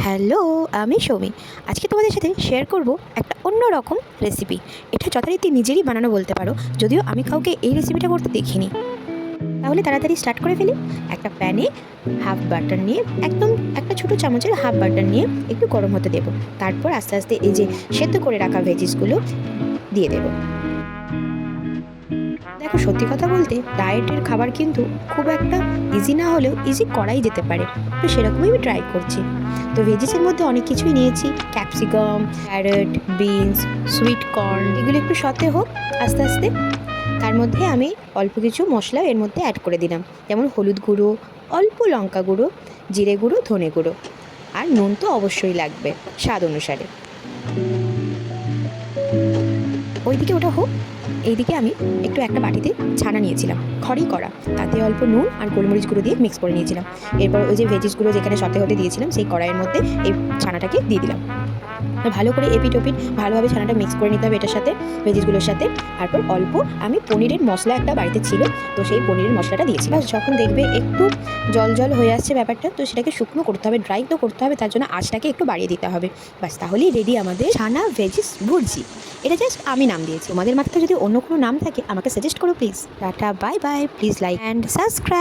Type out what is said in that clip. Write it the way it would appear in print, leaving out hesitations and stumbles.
Hello, আমি সৌমি। আজকে তোমাদের সাথে শেয়ার করব একটা অন্য রকম রেসিপি। এটা যথারীতি নিজেরই বানানো বলতে পারো, যদিও আমি কাউকে এই রেসিপিটা করতে দেখিনি। তাহলে তাড়াতাড়ি স্টার্ট করে ফেলি। একটা প্যানে হাফ বাটার নিয়ে, একদম একটা ছোটো চামচের হাফ বাটার নিয়ে একটু গরম হতে দেবো। তারপর আস্তে আস্তে এই যে সেদ্ধ করে রাখা ভেজিসগুলো দিয়ে দেবো। দেখো, সত্যি কথা বলতে ডায়েটের খাবার কিন্তু খুব একটা ইজি না হলেও ইজি করাই যেতে পারে, তো সেরকমই আমি ট্রাই করছি। তো ভেজিসের মধ্যে অনেক কিছুই নিয়েছি, capsicum, carrot, beans, sweet corn, এগুলো একটু সতে হোক আস্তে আস্তে। তার মধ্যে আমি অল্প কিছু মশলা এর মধ্যে অ্যাড করে দিলাম, যেমন হলুদ গুঁড়ো, অল্প লঙ্কা গুঁড়ো, জিরে গুঁড়ো, ধনে গুঁড়ো, আর নুন তো অবশ্যই লাগবে স্বাদ অনুসারে। ওইদিকে ওটা হোক, এইদিকে আমি একটু একটা বাটিতে ছানা নিয়েছিলাম, খড়ি করা, তাতে অল্প নুন আর গোলমরিচ গুঁড়ো দিয়ে মিক্স করে নিয়েছিলাম। এরপর ওই যে ভেজিসগুলো যেখানে সতে হতে দিয়েছিলাম সেই কড়াইয়ের মধ্যে এই ছানাটাকে দিয়ে দিলাম। ভালো করে এপিট ওপিট ভালোভাবে ছানাটা মিক্স করে নিতে হবে এটার সাথে, ভেজিসগুলোর সাথে। তারপর অল্প আমি পনিরের মশলা একটা বাড়িতে ছিল, তো সেই পনিরের মশলাটা দিয়েছি। বাস যখন দেখবে একটু জল জল হয়ে আসছে ব্যাপারটা, তো সেটাকে শুকনো করতে হবে, ড্রাই তো করতে হবে, তার জন্য আঁচটাকে একটু বাড়িয়ে দিতে হবে। বাস তাহলেই রেডি আমাদের ছানা ভেজিস ভুর্জি। এটা জাস্ট আমি নাম দিয়েছি, তোমাদের মাথায় যদি অন্য কোনো নাম থাকে আমাকে সাজেস্ট করো please. Tata, bye bye, please like and subscribe.